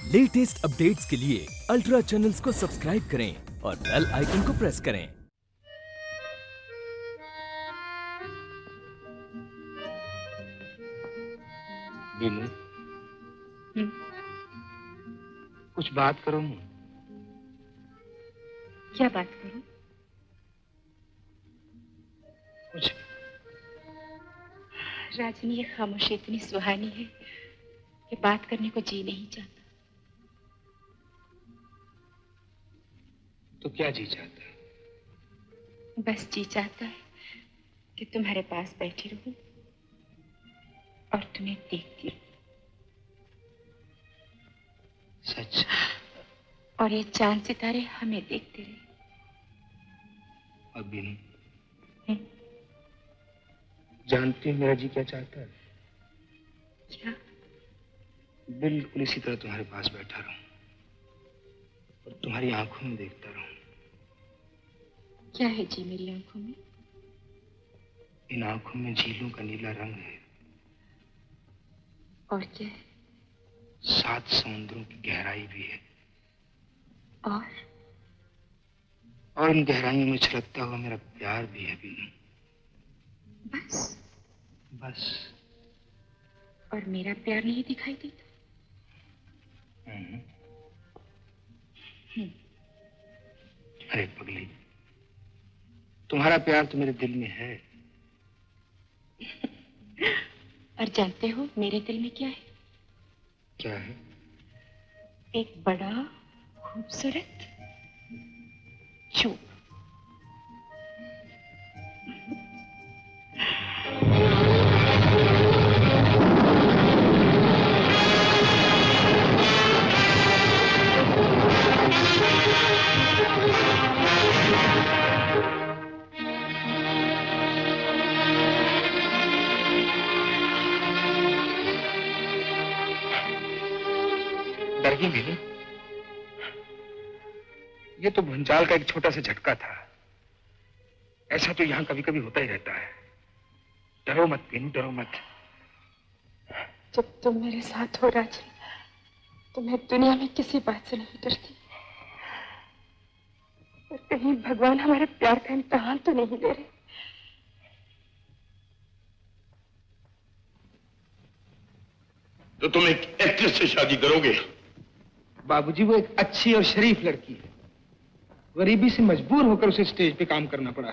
Latest updates के लिए ultra channels को सब्सक्राइब करें और बेल आइकन को प्रेस करें। बीनू, कुछ बात करो। क्या बात करूं? कुछ। राजन, ये खामोशी इतनी सुहानी है कि बात करने को जी नहीं चाहता। तो क्या जी चाहता है? बस जी चाहता है कि तुम्हारे पास बैठी रहूं और तुम्हें देखती रहूं। सच? और ये चांद सितारे हमें देखते रहे। और बीनू, जानती हो मेरा जी क्या चाहता है? क्या? बिल्कुल इसी तरह तुम्हारे पास बैठा रहूं और तुम्हारी आंखों में देखता रहूं। क्या है जी मेरी आंखों में? इन आंखों में झीलों का नीला रंग है। और क्या है? 7 समुद्रों की गहराई भी है। और इन गहराइयों में छलकता हुआ मेरा प्यार भी है बीनू। बस? बस। और मेरा प्यार नहीं दिखाई देता? अरे पगली, तुम्हारा प्यार तो मेरे दिल में है। और जानते हो मेरे दिल में क्या है? क्या है? एक बड़ा खूबसूरत चूप। डर गई बीनू? ये तो भूचाल का एक छोटा सा झटका था। ऐसा तो यहां कभी कभी होता ही रहता है। डरो मत बीनू, डरो मत। जब तुम मेरे साथ हो राजन, तो मैं दुनिया में किसी बात से नहीं डरती। पर कहीं भगवान हमारे प्यार का इम्तिहान तो नहीं ले रहे? तो तुम एक एक्ट्रेस से शादी करोगे? बाबूजी, वो एक अच्छी और शरीफ लड़की है। गरीबी से मजबूर होकर उसे स्टेज पे काम करना पड़ा।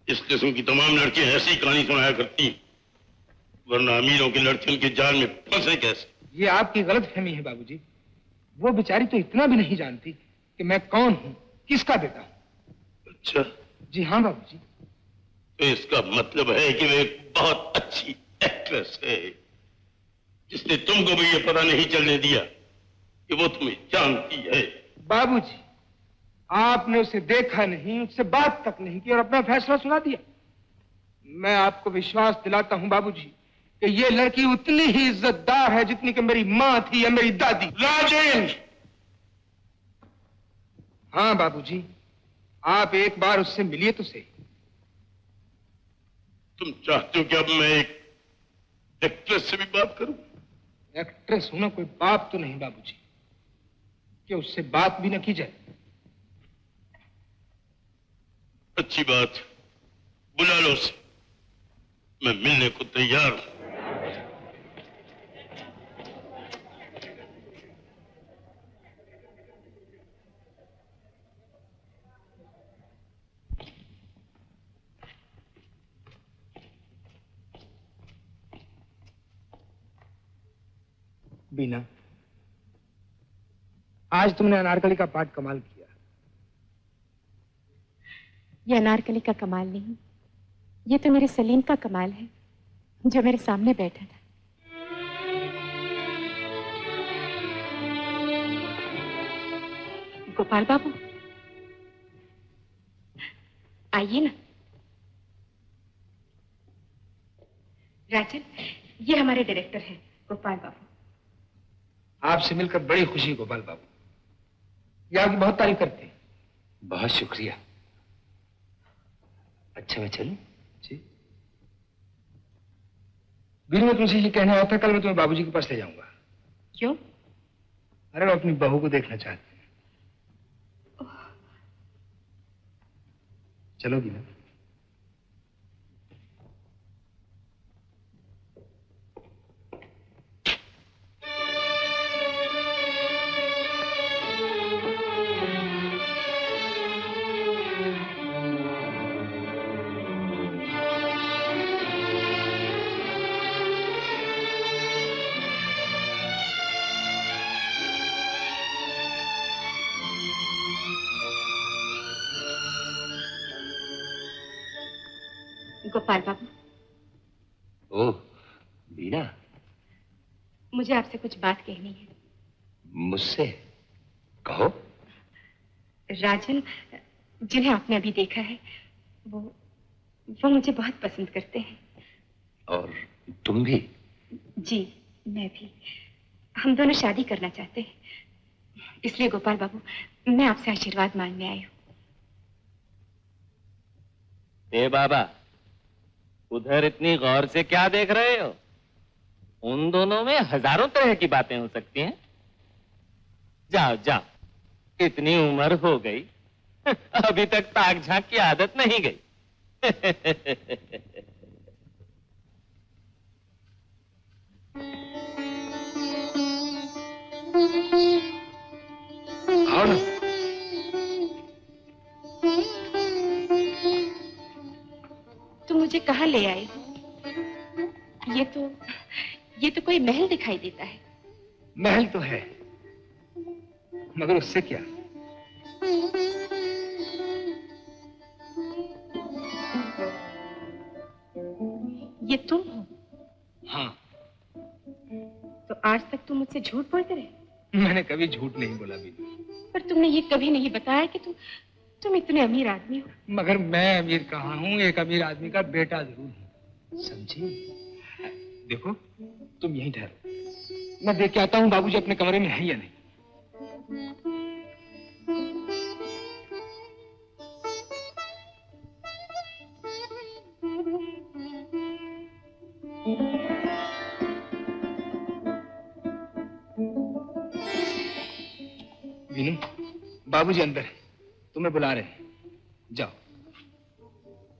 इस किस्म की तमाम लड़कियां ऐसी कहानी सुनाया करती, वरना अमीरों की लड़की उनके जाल में फंसे कैसे? ये आपकी गलतफहमी है बाबूजी। वो बेचारी तो इतना भी नहीं जानती कि मैं कौन हूं, किसका बेटा हूं। अच्छा? जी हाँ बाबूजी। तो इसका मतलब है कि वे एक बहुत अच्छी एक्ट्रेस है, जिसने तुमको भी ये पता नहीं चलने दिया कि वो तुम्हें जानती है। बाबूजी, आपने उसे देखा नहीं, उससे बात तक नहीं की और अपना फैसला सुना दिया। मैं आपको विश्वास दिलाता हूं बाबूजी कि ये लड़की उतनी ही इज्जतदार है जितनी कि मेरी मां थी या मेरी दादी। राजेंद्र! हाँ बाबूजी, आप एक बार उससे मिलिए तो सही। तुम चाहते हो कि अब मैं एक एक्ट्रेस से भी बात करूं? एक्ट्रेस होना कोई बाप तो नहीं बाबूजी कि उससे बात भी न की जाए। अच्छी बात, बुला लो उसे, मैं मिलने को तैयार हूं। बीना, आज तुमने अनारकली का पाठ कमाल किया। ये अनारकली का कमाल नहीं, ये तो मेरे सलीम का कमाल है, जो मेरे सामने बैठा था। गोपाल बाबू, आइए ना। राजन, ये हमारे डायरेक्टर हैं, गोपाल बाबू। आपसे मिलकर बड़ी खुशी गोपाल बाबू। ये आपकी बहुत तारीफ करते हैं। बहुत शुक्रिया। अच्छा मैं चलूं? जी। बीनू, मैं तुमसे ये कहना आया था, कल मैं तुम्हें बाबूजी के पास ले जाऊंगा। क्यों? अरे वो अपनी बहू को देखना चाहते हैं। चलोगी ना? गोपाल बाबू। ओह बीना, मुझे आपसे कुछ बात कहनी है। मुझसे? कहो। राजन, जिन्हें आपने अभी देखा है, वो मुझे बहुत पसंद करते हैं। और तुम भी? जी, मैं भी। हम दोनों शादी करना चाहते हैं। इसलिए गोपाल बाबू, मैं आपसे आशीर्वाद मांगने आई हूँ। ए बाबा, उधर इतनी गौर से क्या देख रहे हो? उन दोनों में हजारों तरह की बातें हो सकती हैं। जाओ जाओ, इतनी उम्र हो गई, अभी तक ताक झांक की आदत नहीं गई। आओ ना। तुम मुझे कहाँ ले आए हो? ये तो कोई महल दिखाई देता है। महल तो है, मगर उससे क्या? ये तुम हो? हाँ। तो आज तक तुम मुझसे झूठ बोलते रहे। मैंने कभी झूठ नहीं बोला बीना। पर तुमने ये कभी नहीं बताया कि तुम इतने अमीर आदमी हो। मगर मैं अमीर कहाँ हूँ, एक अमीर आदमी का बेटा जरूर हूँ, समझी? देखो, तुम यहीं ठहरो, मैं देख के आता हूँ बाबूजी अपने कमरे में है या नहीं। वीनू, बाबूजी अंदर है, तुम्हें बुला रहे हैं, जाओ।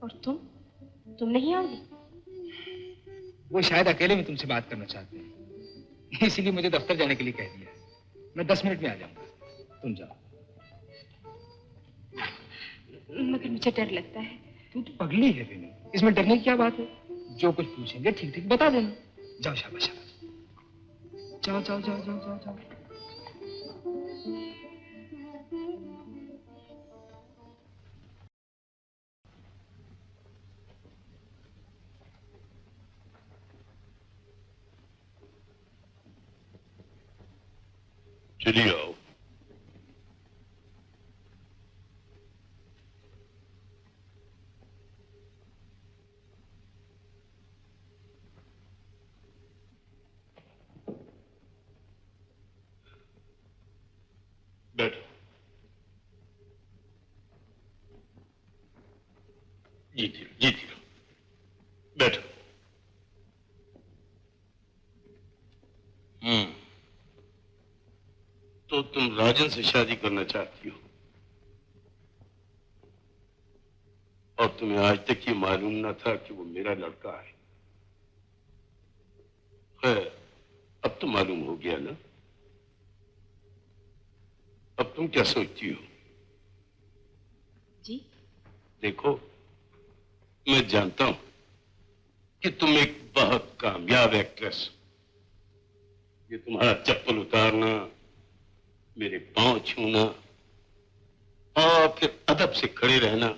और तुम नहीं आओगे? वो शायद अकेले में तुमसे बात करना चाहते हैं, इसीलिए मुझे दफ्तर जाने के लिए कह दिया है। मैं 10 मिनट में आ जाऊंगा, तुम जाओ। मगर मुझे डर लगता है। तू तो पगली है वीनू, इसमें डरने की क्या बात है? जो कुछ पूछेंगे ठीक ठीक बता देना। जाओ, शाबाश शाबाश, जाओ जाओ जाओ जाओ जाओ जाओ। चलिए आओ। बैठो। जीती रहो, बैठो। तो तुम राजन से शादी करना चाहती हो, और तुम्हें आज तक ये मालूम न था कि वो मेरा लड़का है। खैर, अब तो मालूम हो गया ना। अब तुम क्या सोचती हो? जी? देखो, मैं जानता हूं कि तुम एक बहुत कामयाब एक्ट्रेस हो। ये तुम्हारा चप्पल उतारना, मेरे पांव छूना और फिर अदब से खड़े रहना,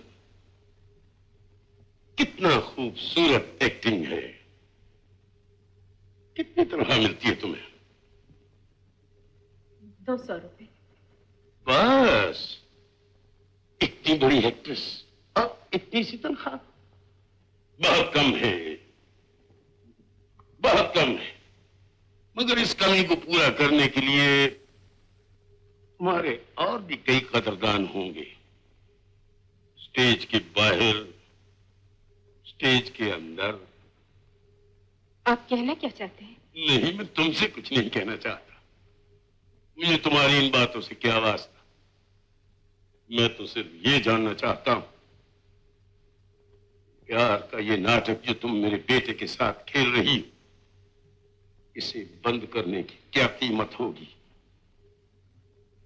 कितना खूबसूरत एक्टिंग है। कितनी तनख्वाह मिलती है तुम्हें? 200 रुपए। बस? इतनी बड़ी एक्ट्रेस और इतनी सी तनख्वाह? बहुत कम है, बहुत कम है। मगर इस कमी को पूरा करने के लिए तुम्हारे और भी कई कदरदान होंगे। स्टेज के बाहर, स्टेज के अंदर। आप कहना क्या चाहते हैं? नहीं, मैं तुमसे कुछ नहीं कहना चाहता, मुझे तुम्हारी इन बातों से क्या वास्ता। मैं तो सिर्फ ये जानना चाहता हूं, प्यार का ये नाटक जो तुम मेरे बेटे के साथ खेल रही हो, इसे बंद करने की क्या कीमत होगी?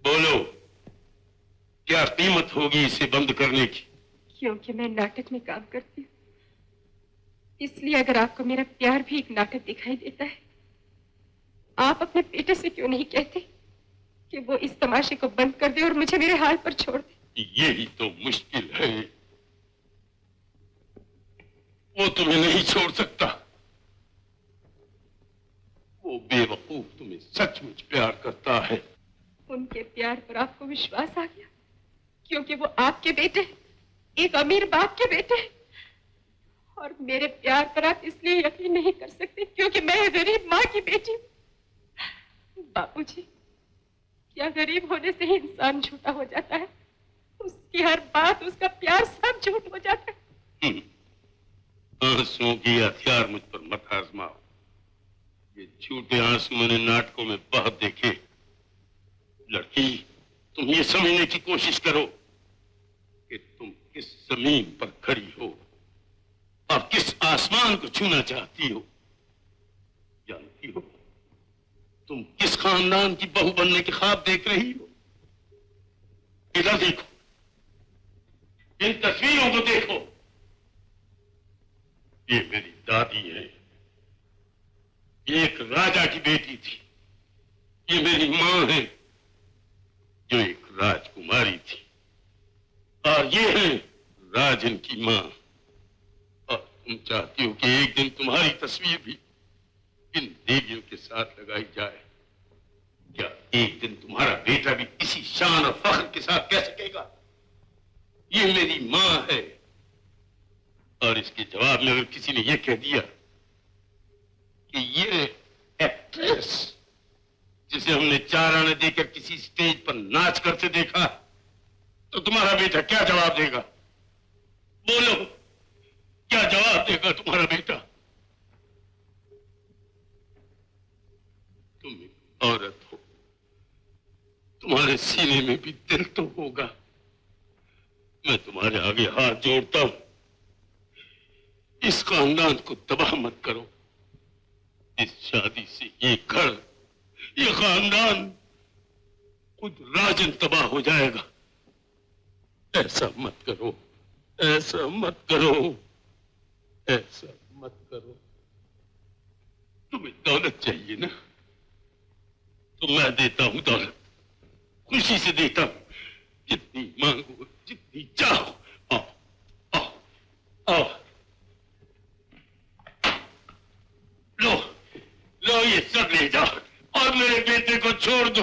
बोलो, क्या कीमत होगी इसे बंद करने की? क्योंकि मैं नाटक में काम करती हूँ, इसलिए अगर आपको मेरा प्यार भी एक नाटक दिखाई देता है, आप अपने बेटे से क्यों नहीं कहते कि वो इस तमाशे को बंद कर दे और मुझे मेरे हाल पर छोड़ दे? यही तो मुश्किल है। वो तुम्हें नहीं छोड़ सकता। वो बेवकूफ तुम्हें सचमुच प्यार करता है। उनके प्यार पर आपको विश्वास आ गया क्योंकि वो आपके बेटे हैं, एक अमीर बाप के बेटे हैं। और मेरे प्यार पर आप इसलिए यकीन नहीं कर सकते क्योंकि मैं गरीब माँ की बेटी हूँ। बापूजी, क्या गरीब होने से ही इंसान झूठा हो जाता है? उसकी हर बात, उसका प्यार सब झूठ हो जाता है। आंसुओं की हथियार मुझ पर मत आजमाओ। ये झूठे आंसू मैंने नाटकों में बहुत देखे। लड़की, तुम ये समझने की कोशिश करो कि तुम किस जमीन पर खड़ी हो और किस आसमान को छूना चाहती हो। जानती हो तुम किस खानदान की बहू बनने के ख्वाब देख रही हो? इधर देखो, इन तस्वीरों को देखो। ये मेरी दादी है, ये एक राजा की बेटी थी। ये मेरी मां है जो एक राजकुमारी थी, और ये है राजन की मां। और तुम चाहती हो कि एक दिन तुम्हारी तस्वीर भी इन देवियों के साथ लगाई जाए। क्या एक दिन तुम्हारा बेटा भी इसी शान और फख्र के साथ कह सकेगा, ये मेरी मां है? और इसके जवाब में अगर किसी ने यह कह दिया कि ये एक्ट्रेस जिसे हमने 4 आने देकर किसी स्टेज पर नाच करते देखा, तो तुम्हारा बेटा क्या जवाब देगा? बोलो, क्या जवाब देगा तुम्हारा बेटा? तुम एक औरत हो, तुम्हारे सीने में भी दिल तो होगा। मैं तुम्हारे आगे हाथ जोड़ता हूं, इस खानदान को तबाह मत करो। इस शादी से ये घर, ये खानदान, खुद राजन तबाह हो जाएगा। ऐसा मत करो, ऐसा मत करो, ऐसा मत करो। तुम्हें दौलत चाहिए ना, तो मैं देता हूं दौलत, खुशी से देता हूं। जितनी मांगो, जितनी चाहो। आओ, आओ, आओ। लो, लो, ये सब ले जाओ और मेरे बेटे को छोड़ दो।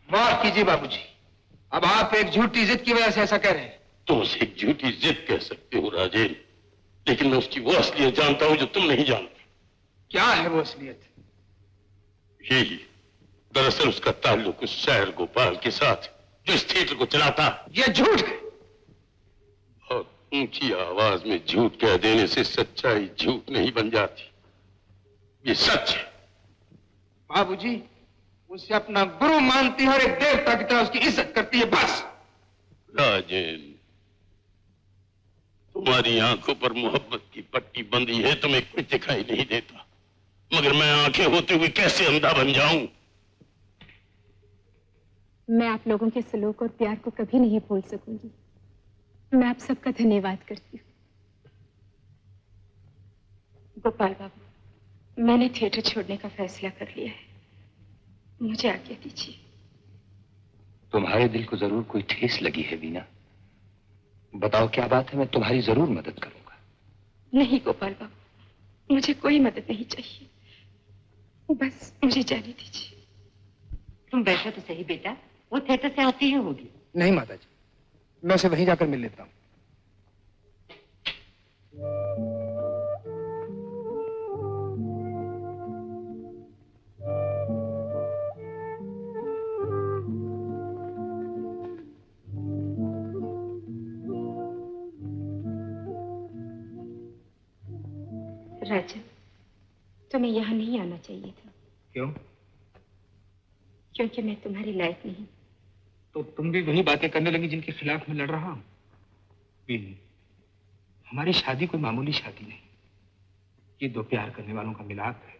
माफ कीजिए बाबूजी, अब आप एक झूठी जिद की वजह से ऐसा कह रहे हैं। तुम उसे एक झूठी जिद कह सकते हो राजेन, लेकिन मैं उसकी वो असलियत जानता हूं जो तुम नहीं जानते। क्या है वो असलियत? यही, दरअसल उसका ताल्लुक उस शायर गोपाल के साथ जो इस थिएटर को चलाता। ये झूठ है। बहुत ऊंची आवाज में झूठ कह देने से सच्चाई झूठ नहीं बन जाती, ये सच है। बाबूजी, उसे अपना गुरु मानती है और एक देवता की तरह उसकी इज्जत करती है, बस। राजेन, तुम्हारी आंखों पर मोहब्बत की पट्टी बंधी है, तुम्हें कुछ दिखाई नहीं देता, मगर मैं आंखें होते हुए कैसे अंधा बन जाऊं? मैं आप लोगों के सलूक और प्यार को कभी नहीं भूल सकूंगी। मैं आप सबका धन्यवाद करती हूँ। गोपाल बाबू, मैंने थिएटर छोड़ने का फैसला कर लिया है, मुझे आज्ञा दीजिए। तुम्हारे दिल को जरूर कोई ठेस लगी है वीना। बताओ क्या बात है, मैं तुम्हारी जरूर मदद करूंगा। नहीं गोपाल बाबू, मुझे कोई मदद नहीं चाहिए, बस मुझे जाने दीजिए। तुम बैठो तो सही बेटा, वो थिएटर से आती ही होगी। नहीं माताजी, मैं उसे वहीं जाकर मिल लेता हूँ। राजन, तुम्हें यहाँ नहीं आना चाहिए था। क्यों? क्योंकि मैं तुम्हारी लायक नहीं। तो तुम भी वही बातें करने लगी जिनके खिलाफ मैं लड़ रहा हूँ। बीनू, हमारी शादी कोई मामूली शादी नहीं। ये दो प्यार करने वालों का मिलाप है।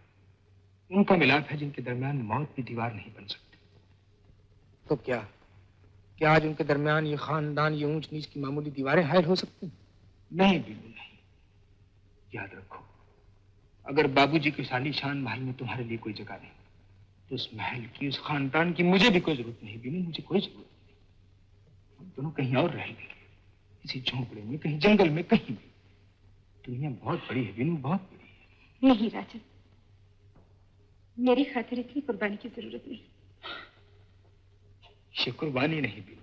उनका मिलाप है जिनके दरमियान मौत की दीवार नहीं बन सकती। तो क्या आज उनके दरमियान ये खानदान, ये ऊंच नीच की मामूली दीवारें हायल हो सकती? नहीं बीनू, नहीं। याद रखो, अगर बाबूजी के आलीशान महल में तुम्हारे लिए कोई जगह नहीं, तो उस महल की, उस खानदान की मुझे भी कोई जरूरत नहीं बीनू, मुझे कोई जरूरत नहीं। हम दोनों कहीं और रह लेंगे, किसी झोंपड़े में, कहीं जंगल में, कहीं भी। दुनिया बहुत बड़ी है बीनू, बहुत बड़ी है। नहीं राजन, मेरी खातिर इतनी कुर्बानी की जरूरत नहीं। ये कुर्बानी नहीं बीनू,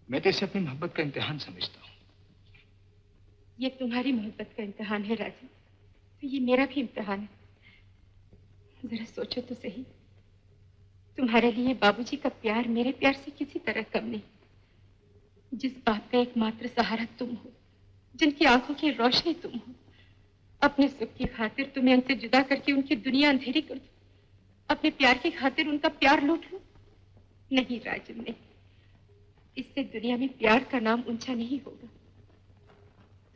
मैं तो इसे अपनी मोहब्बत का इम्तिहान समझता हूँ। ये तुम्हारी मोहब्बत का इम्तिहान है राजन, तो ये मेरा भी इम्तिहान है। जरा सोचो तो सही, तुम्हारे लिए बाबूजी का प्यार मेरे प्यार से किसी तरह कम नहीं। जिस बाप का एकमात्र सहारा तुम हो, जिनकी आंखों की रोशनी तुम हो, अपने सुख की खातिर तुम्हें उनसे जुदा करके उनकी दुनिया अंधेरी कर दो, अपने प्यार की खातिर उनका प्यार लूट लो। नहीं राजन, नहीं। इससे दुनिया में प्यार का नाम ऊंचा नहीं होगा।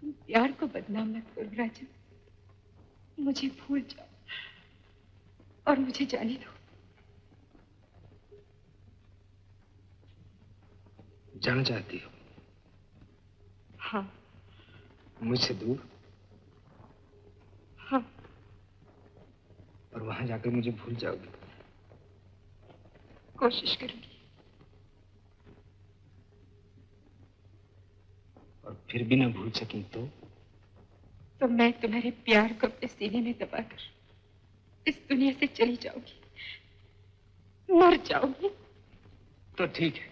तुम प्यार को बदनाम मत करो राजन। मुझे भूल जाओ और मुझे जाने दो। जाना चाहती हो? हाँ। मुझसे दूर? हाँ। और वहां जाकर मुझे भूल जाओगी? कोशिश करूंगी। और फिर भी ना भूल सकी तो मैं तुम्हारे प्यार को अपने सीने में दबाकर इस दुनिया से चली जाऊंगी, मर जाऊंगी। तो ठीक है,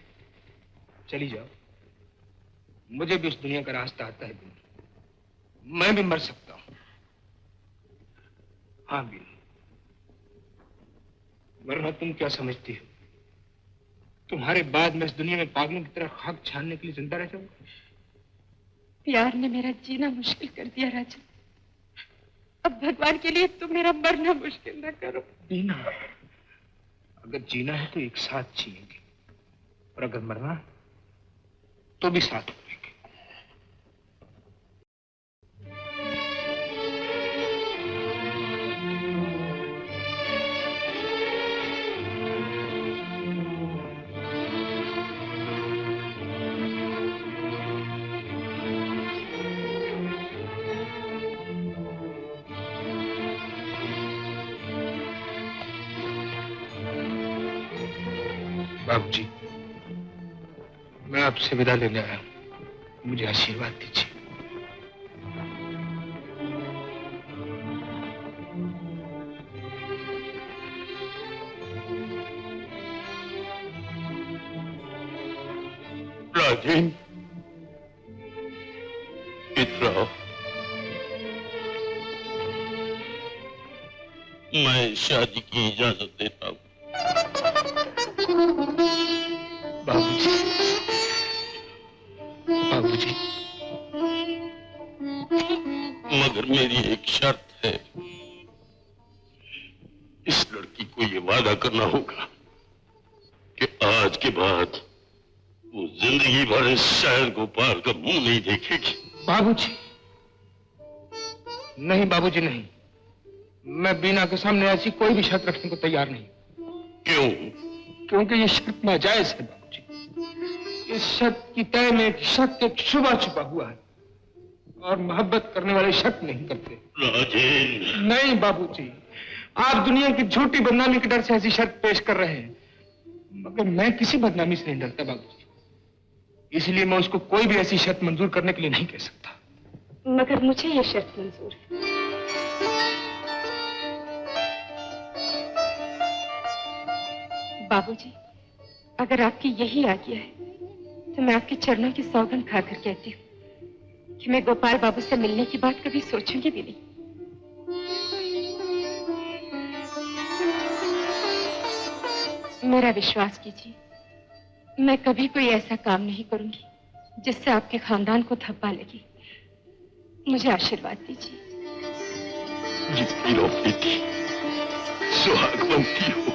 चली जाओ। मुझे भी उस दुनिया का रास्ता आता है बीनू, मैं भी मर सकता हूं। हाँ बीनू, वरना तुम क्या समझती हो, तुम्हारे बाद मैं इस दुनिया में पागलों की तरह खाक छानने के लिए जिंदा रह जाऊंगा? प्यार ने मेरा जीना मुश्किल कर दिया राजन। अब भगवान के लिए तुम मेरा मरना मुश्किल न करो। बीना, अगर जीना है तो एक साथ जिएंगे, और अगर मरना तो भी साथ मरेंगे। बाबूजी, मैं आपसे विदा लेने आया हूं, मुझे आशीर्वाद दीजिए। राजेन, इधर आओ। मैं शादी की इजाजत देता हूं। बाबूजी, बाबूजी, मगर मेरी एक शर्त है। इस लड़की को ये वादा करना होगा कि आज के बाद वो जिंदगी भर इस शहर गोपाल का मुंह नहीं देखेगी। बाबूजी, नहीं बाबूजी, नहीं। मैं बीना के सामने ऐसी कोई भी शर्त रखने को तैयार नहीं। क्यों? क्योंकि ये शर्त नाजायज है बाबूजी। इस शर्त की तय में एक शक, एक शुबा छुपा हुआ है, और मोहब्बत करने वाले शक नहीं करते। राजेन, नहीं बाबूजी, आप दुनिया की झूठी बदनामी के डर से ऐसी शर्त पेश कर रहे हैं, मगर मैं किसी बदनामी से नहीं डरता बाबूजी। इसलिए मैं उसको कोई भी ऐसी शर्त मंजूर करने के लिए नहीं कह सकता। मगर मुझे ये शर्त मंजूर है। बाबूजी, अगर आपकी यही आज्ञा है तो मैं आपके चरणों की सौगंध खाकर कहती हूँ कि मैं गोपाल बाबू से मिलने की बात कभी सोचूंगी भी नहीं। मेरा विश्वास कीजिए, मैं कभी कोई ऐसा काम नहीं करूंगी जिससे आपके खानदान को धब्बा लगे। मुझे आशीर्वाद दीजिए। जीती रहो बेटी, सुहागवंती हो।